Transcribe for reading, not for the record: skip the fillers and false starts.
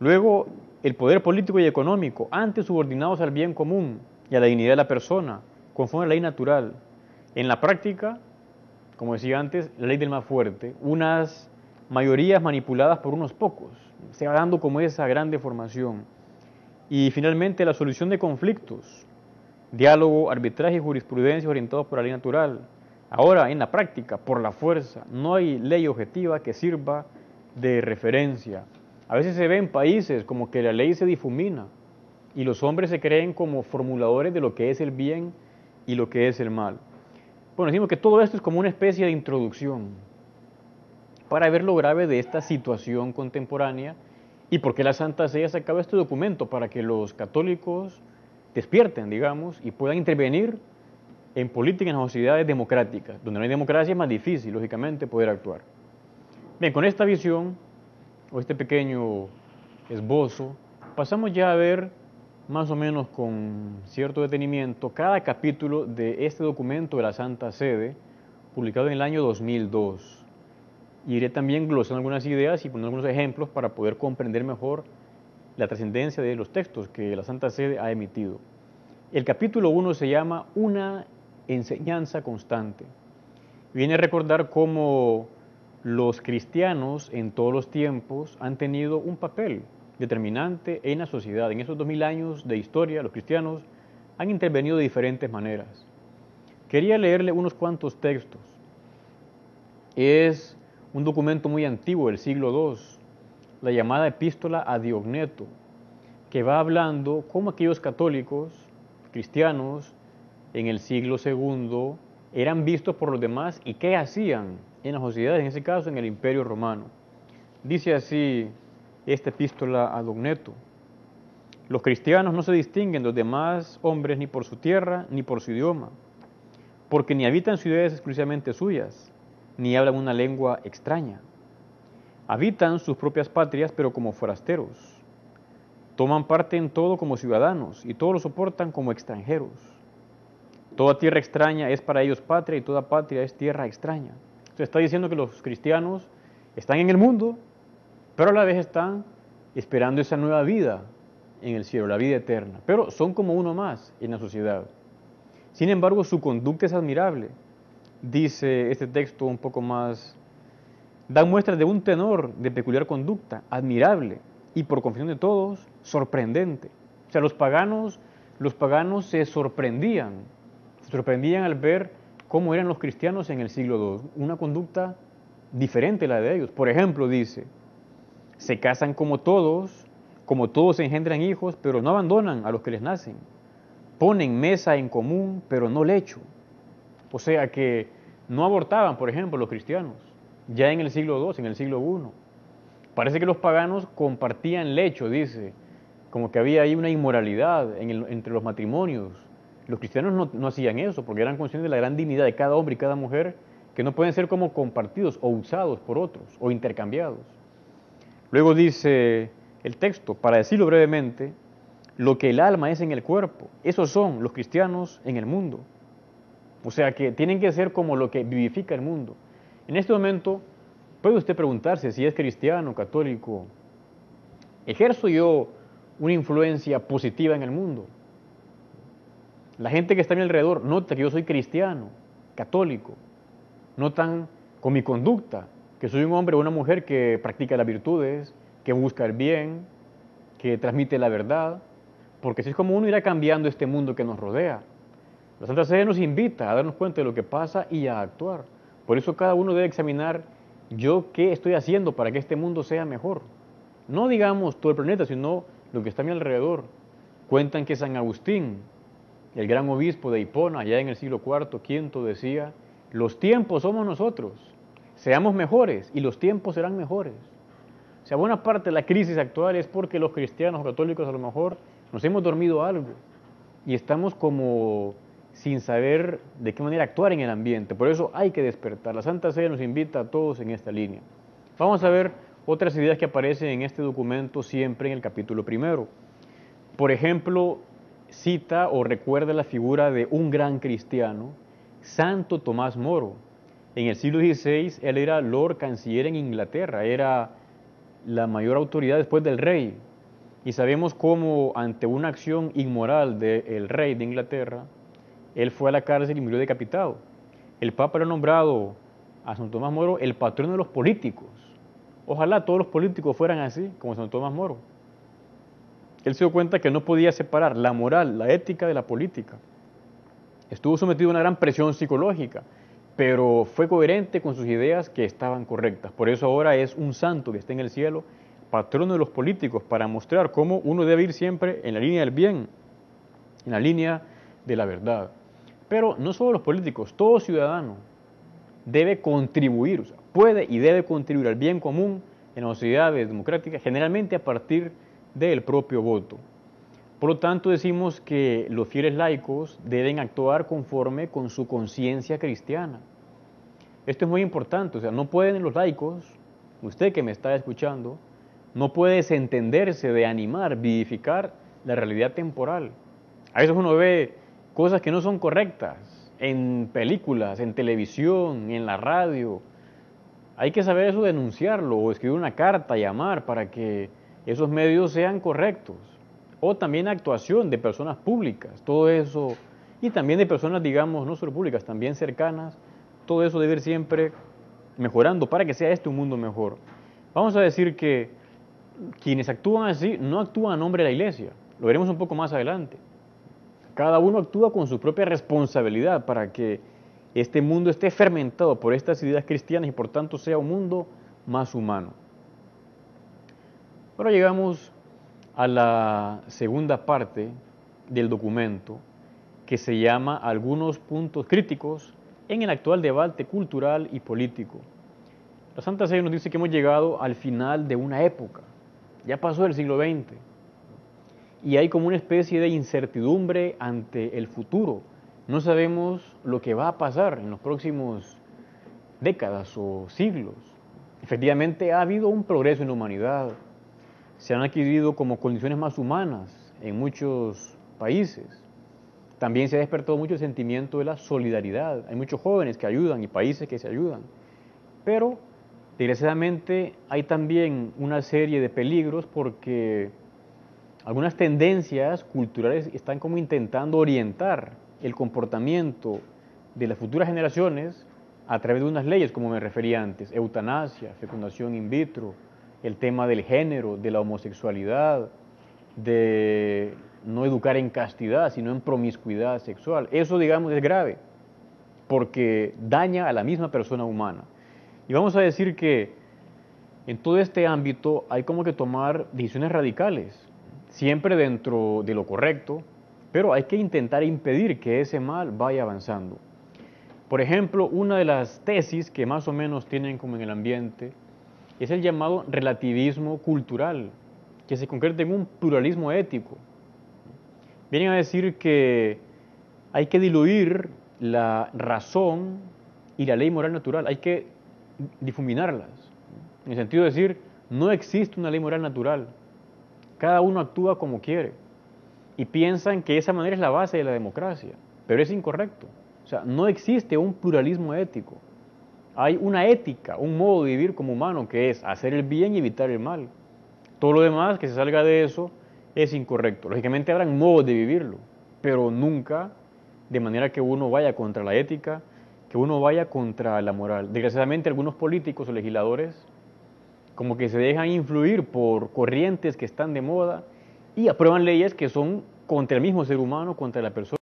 Luego, el poder político y económico, antes subordinados al bien común y a la dignidad de la persona, conforme a la ley natural. En la práctica, como decía antes, la ley del más fuerte, unas mayorías manipuladas por unos pocos, se va dando como esa gran deformación. Y finalmente la solución de conflictos, diálogo, arbitraje y jurisprudencia orientados por la ley natural. Ahora, en la práctica, por la fuerza, no hay ley objetiva que sirva de referencia. A veces se ve en países como que la ley se difumina y los hombres se creen como formuladores de lo que es el bien y lo que es el mal. Bueno, decimos que todo esto es como una especie de introducción para ver lo grave de esta situación contemporánea y por qué la Santa Sede sacaba este documento para que los católicos despierten, digamos, y puedan intervenir en política en las sociedades democráticas. Donde no hay democracia es más difícil, lógicamente, poder actuar. Bien, con esta visión, o este pequeño esbozo, pasamos ya a ver más o menos con cierto detenimiento cada capítulo de este documento de la Santa Sede, publicado en el año 2002. Y iré también glosando algunas ideas y poniendo algunos ejemplos para poder comprender mejor la trascendencia de los textos que la Santa Sede ha emitido. El capítulo 1 se llama Una enseñanza constante. Viene a recordar cómo los cristianos en todos los tiempos han tenido un papel determinante en la sociedad. En esos 2000 años de historia, los cristianos han intervenido de diferentes maneras. Quería leerle unos cuantos textos. Es un documento muy antiguo, del siglo II, la llamada Epístola a Diogneto, que va hablando cómo aquellos católicos, cristianos, en el siglo II, eran vistos por los demás y qué hacían en las sociedades, en ese caso en el Imperio Romano. Dice así esta epístola a Diogneto: los cristianos no se distinguen de los demás hombres ni por su tierra ni por su idioma, porque ni habitan ciudades exclusivamente suyas, ni hablan una lengua extraña. Habitan sus propias patrias, pero como forasteros. Toman parte en todo como ciudadanos y todo lo soportan como extranjeros. Toda tierra extraña es para ellos patria y toda patria es tierra extraña. Se está diciendo que los cristianos están en el mundo, pero a la vez están esperando esa nueva vida en el cielo, la vida eterna. Pero son como uno más en la sociedad. Sin embargo, su conducta es admirable. Dice este texto un poco más, dan muestras de un tenor de peculiar conducta, admirable, y por confesión de todos, sorprendente. O sea, los paganos se sorprendían al ver cómo eran los cristianos en el siglo II, una conducta diferente a la de ellos. Por ejemplo, dice, se casan como todos engendran hijos, pero no abandonan a los que les nacen. Ponen mesa en común, pero no lecho. O sea que no abortaban, por ejemplo, los cristianos, ya en el siglo II, en el siglo I. Parece que los paganos compartían lecho, dice, como que había ahí una inmoralidad entre los matrimonios. Los cristianos no hacían eso, porque eran conscientes de la gran dignidad de cada hombre y cada mujer, que no pueden ser como compartidos o usados por otros, o intercambiados. Luego dice el texto, para decirlo brevemente, lo que el alma es en el cuerpo, esos son los cristianos en el mundo. O sea que tienen que ser como lo que vivifica el mundo. En este momento, puede usted preguntarse si es cristiano, católico. ¿Ejerzo yo una influencia positiva en el mundo? La gente que está a mi alrededor nota que yo soy cristiano, católico. Notan con mi conducta que soy un hombre o una mujer que practica las virtudes, que busca el bien, que transmite la verdad, porque así es como uno irá cambiando este mundo que nos rodea. La Santa Sede nos invita a darnos cuenta de lo que pasa y a actuar. Por eso cada uno debe examinar yo qué estoy haciendo para que este mundo sea mejor. No digamos todo el planeta, sino lo que está a mi alrededor. Cuentan que San Agustín, el gran obispo de Hipona, allá en el siglo IV, V, decía, los tiempos somos nosotros, seamos mejores y los tiempos serán mejores. O sea, buena parte de la crisis actual es porque los cristianos o católicos a lo mejor nos hemos dormido algo y estamos como sin saber de qué manera actuar en el ambiente. Por eso hay que despertar. La Santa Sede nos invita a todos en esta línea. Vamos a ver otras ideas que aparecen en este documento siempre en el capítulo primero. Por ejemplo, cita o recuerda la figura de un gran cristiano, Santo Tomás Moro. En el siglo XVI él era Lord Canciller en Inglaterra, era la mayor autoridad después del rey Y sabemos cómo ante una acción inmoral del rey de Inglaterra, él fue a la cárcel y murió decapitado. El Papa lo ha nombrado a San Tomás Moro el patrón de los políticos. Ojalá todos los políticos fueran así, como San Tomás Moro. Él se dio cuenta que no podía separar la moral, la ética de la política. Estuvo sometido a una gran presión psicológica, pero fue coherente con sus ideas que estaban correctas. Por eso ahora es un santo que está en el cielo, patrono de los políticos, para mostrar cómo uno debe ir siempre en la línea del bien, en la línea de la verdad. Pero no solo los políticos, todo ciudadano debe contribuir, o sea, puede y debe contribuir al bien común en las sociedades democráticas, generalmente a partir del propio voto. Por lo tanto, decimos que los fieles laicos deben actuar conforme con su conciencia cristiana. Esto es muy importante, o sea, no pueden los laicos, usted que me está escuchando, no puede desentenderse de animar, vivificar la realidad temporal. A veces uno ve cosas que no son correctas en películas, en televisión, en la radio. Hay que saber eso, denunciarlo o escribir una carta, llamar para que esos medios sean correctos. O también actuación de personas públicas, todo eso, y también de personas, digamos, no solo públicas, también cercanas, todo eso debe ir siempre mejorando para que sea este un mundo mejor. Vamos a decir que quienes actúan así no actúan a nombre de la iglesia, lo veremos un poco más adelante. Cada uno actúa con su propia responsabilidad para que este mundo esté fermentado por estas ideas cristianas y por tanto sea un mundo más humano. Ahora llegamos a la segunda parte del documento, que se llama Algunos puntos críticos en el actual debate cultural y político. La Santa Sede nos dice que hemos llegado al final de una época, ya pasó el siglo XX, y hay como una especie de incertidumbre ante el futuro. No sabemos lo que va a pasar en los próximos décadas o siglos. Efectivamente, ha habido un progreso en la humanidad, se han adquirido como condiciones más humanas en muchos países. También se ha despertado mucho el sentimiento de la solidaridad. Hay muchos jóvenes que ayudan y países que se ayudan. Pero, desgraciadamente, hay también una serie de peligros porque algunas tendencias culturales están como intentando orientar el comportamiento de las futuras generaciones a través de unas leyes, como me refería antes, eutanasia, fecundación in vitro, el tema del género, de la homosexualidad, de no educar en castidad, sino en promiscuidad sexual. Eso, digamos, es grave, porque daña a la misma persona humana. Y vamos a decir que en todo este ámbito hay como que tomar decisiones radicales, siempre dentro de lo correcto, pero hay que intentar impedir que ese mal vaya avanzando. Por ejemplo, una de las tesis que más o menos tienen como en el ambiente es el llamado relativismo cultural, que se concreta en un pluralismo ético. Vienen a decir que hay que diluir la razón y la ley moral natural, hay que difuminarlas, en el sentido de decir, no existe una ley moral natural, cada uno actúa como quiere, y piensan que esa manera es la base de la democracia, pero es incorrecto. O sea, no existe un pluralismo ético. Hay una ética, un modo de vivir como humano que es hacer el bien y evitar el mal. Todo lo demás que se salga de eso es incorrecto. Lógicamente habrán modos de vivirlo, pero nunca de manera que uno vaya contra la ética, que uno vaya contra la moral. Desgraciadamente algunos políticos o legisladores como que se dejan influir por corrientes que están de moda y aprueban leyes que son contra el mismo ser humano, contra la persona.